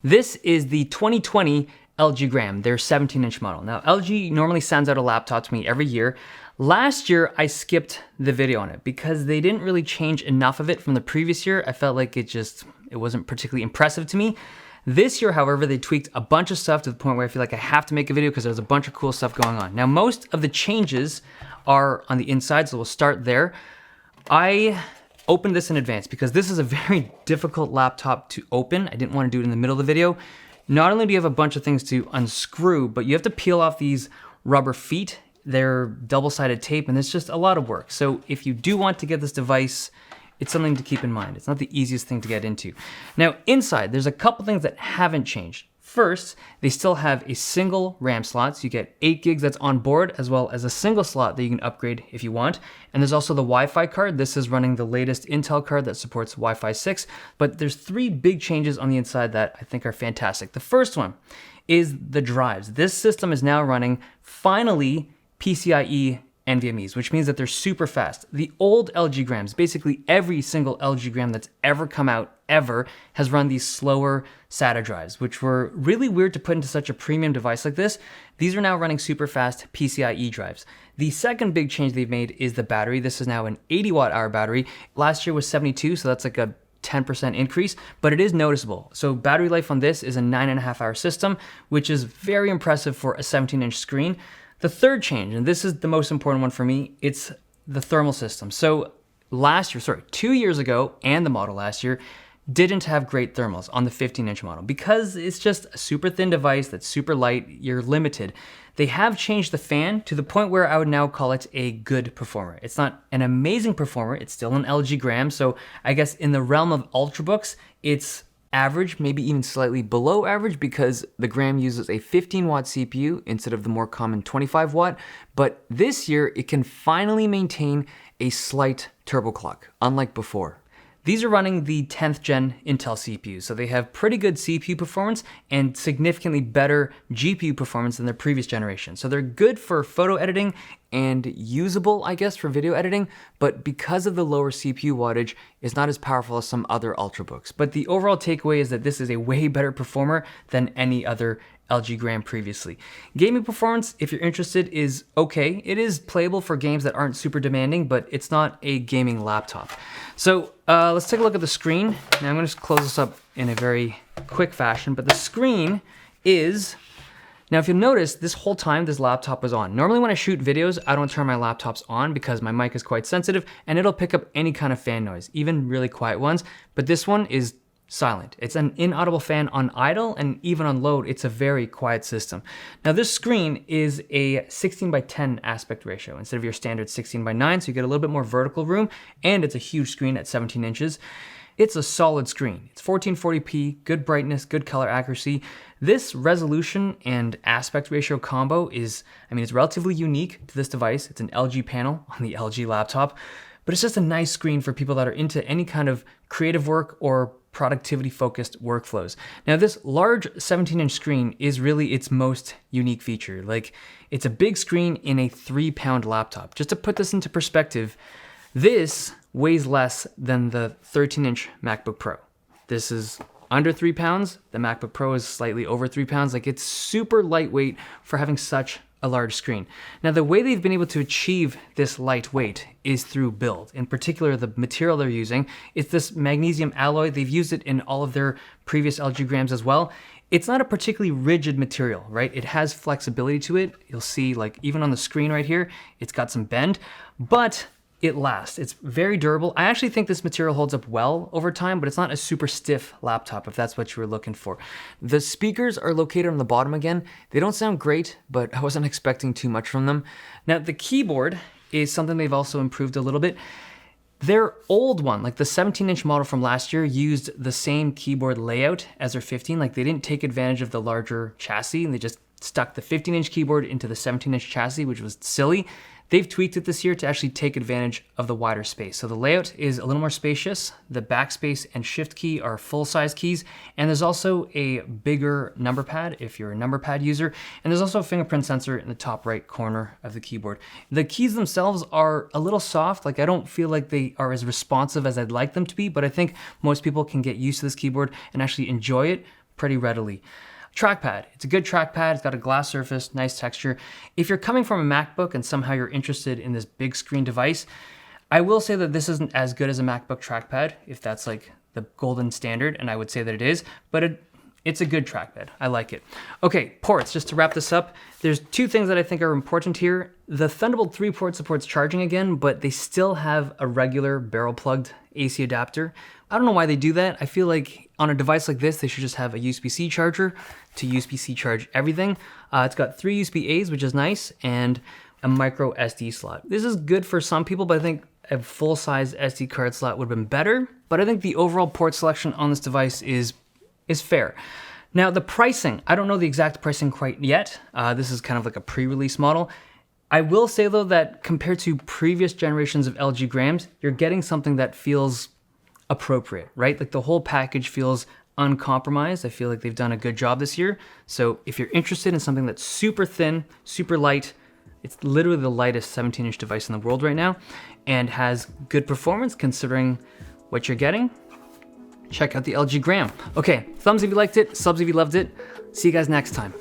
This is the 2020 LG Gram, their 17-inch model. Now, LG normally sends out a laptop to me every year. Last year, I skipped the video on it because they didn't really change enough of it from the previous year. I felt like it wasn't particularly impressive to me. This year, however, they tweaked a bunch of stuff to the point where I feel like I have to make a video because there's a bunch of cool stuff going on. Now, most of the changes are on the inside, so we'll start there. I opened this in advance because this is a very difficult laptop to open. I didn't want to do it in the middle of the video. Not only do you have a bunch of things to unscrew, but you have to peel off these rubber feet. They're double-sided tape, and it's just a lot of work. So if you do want to get this device, it's something to keep in mind. It's not the easiest thing to get into. Now, inside, there's a couple things that haven't changed. First, they still have a single RAM slot, so you get 8 gigs that's on board, as well as a single slot that you can upgrade if you want. And there's also the Wi-Fi card. This is running the latest Intel card that supports Wi-Fi 6. But there's 3 big changes on the inside that I think are fantastic. The first one is the drives. This system is now running, finally, PCIe NVMEs, which means that they're super fast. The old LG Grams, basically every single LG Gram that's ever come out ever, has run these slower SATA drives, which were really weird to put into such a premium device like this. These are now running super fast PCIe drives. The second big change they've made is the battery. This is now an 80 watt hour battery. Last year was 72, so that's like a 10% increase, but it is noticeable. So battery life on this is a 9.5 hour system, which is very impressive for a 17-inch screen. The third change, and this is the most important one for me, it's the thermal system. So 2 years ago, and the model last year, didn't have great thermals on the 15-inch model because it's just a super thin device that's super light, you're limited. They have changed the fan to the point where I would now call it a good performer. It's not an amazing performer, it's still an LG Gram, so I guess in the realm of Ultrabooks, it's average, maybe even slightly below average because the Gram uses a 15 watt CPU instead of the more common 25 watt. But this year, it can finally maintain a slight turbo clock, unlike before. These are running the 10th gen Intel CPU, so they have pretty good CPU performance and significantly better GPU performance than their previous generation. So they're good for photo editing and usable, I guess, for video editing, but because of the lower CPU wattage, it's not as powerful as some other Ultrabooks. But the overall takeaway is that this is a way better performer than any other LG Gram previously. Gaming performance, if you're interested, is okay. It is playable for games that aren't super demanding, but it's not a gaming laptop. So let's take a look at the screen. Now I'm gonna just close this up in a very quick fashion, but the screen is, now if you'll notice, this whole time this laptop was on. Normally when I shoot videos, I don't turn my laptops on because my mic is quite sensitive and it'll pick up any kind of fan noise, even really quiet ones, but this one is silent. It's an inaudible fan on idle, and even on load, it's a very quiet system. Now this screen is a 16:10 aspect ratio instead of your standard 16:9, so you get a little bit more vertical room, and it's a huge screen at 17 inches. It's a solid screen. It's 1440p, good brightness, good color accuracy. This resolution and aspect ratio combo is, it's relatively unique to this device. It's an LG panel on the LG laptop, but it's just a nice screen for people that are into any kind of creative work or productivity-focused workflows. Now, this large 17-inch screen is really its most unique feature. Like, it's a big screen in a 3-pound laptop. Just to put this into perspective, this weighs less than the 13-inch MacBook Pro. This is under 3 pounds. The MacBook Pro is slightly over 3 pounds. Like, it's super lightweight for having such a large screen. Now, the way they've been able to achieve this lightweight is through build. In particular, the material they're using is this magnesium alloy. They've used it in all of their previous LG Grams as well. It's not a particularly rigid material, right? It has flexibility to it. You'll see, like, even on the screen right here, it's got some bend, but it lasts. It's very durable. I actually think this material holds up well over time, but it's not a super stiff laptop if that's what you were looking for. The speakers are located on the bottom again. They don't sound great, but I wasn't expecting too much from them. Now, the keyboard is something they've also improved a little bit. Their old one, like the 17-inch model from last year, used the same keyboard layout as their 15. Like, they didn't take advantage of the larger chassis, and they just stuck the 15-inch keyboard into the 17-inch chassis, which was silly. They've tweaked it this year to actually take advantage of the wider space. So the layout is a little more spacious. The backspace and shift key are full-size keys. And there's also a bigger number pad if you're a number pad user. And there's also a fingerprint sensor in the top right corner of the keyboard. The keys themselves are a little soft. Like, I don't feel like they are as responsive as I'd like them to be, but I think most people can get used to this keyboard and actually enjoy it. pretty readily. Trackpad, it's a good trackpad, it's got a glass surface, nice texture. If you're coming from a MacBook and somehow you're interested in this big screen device, I will say that this isn't as good as a MacBook trackpad, if that's like the golden standard, and I would say that it is, but it's a good trackpad. I like it. Okay, ports, just to wrap this up, there's two things that I think are important here. The Thunderbolt 3 port supports charging again, but they still have a regular barrel-plugged AC adapter. I don't know why they do that. I feel like on a device like this, they should just have a USB-C charger to USB-C charge everything. It's got 3 USB-As, which is nice, and a micro SD slot. This is good for some people, but I think a full-size SD card slot would have been better. But I think the overall port selection on this device is fair. Now the pricing, I don't know the exact pricing quite yet. This is kind of like a pre-release model. I will say though that compared to previous generations of LG Grams, you're getting something that feels appropriate, right? Like the whole package feels uncompromised. I feel like they've done a good job this year. So if you're interested in something that's super thin, super light, it's literally the lightest 17-inch device in the world right now and has good performance considering what you're getting, check out the LG Gram. Okay, thumbs if you liked it, subs if you loved it. See you guys next time.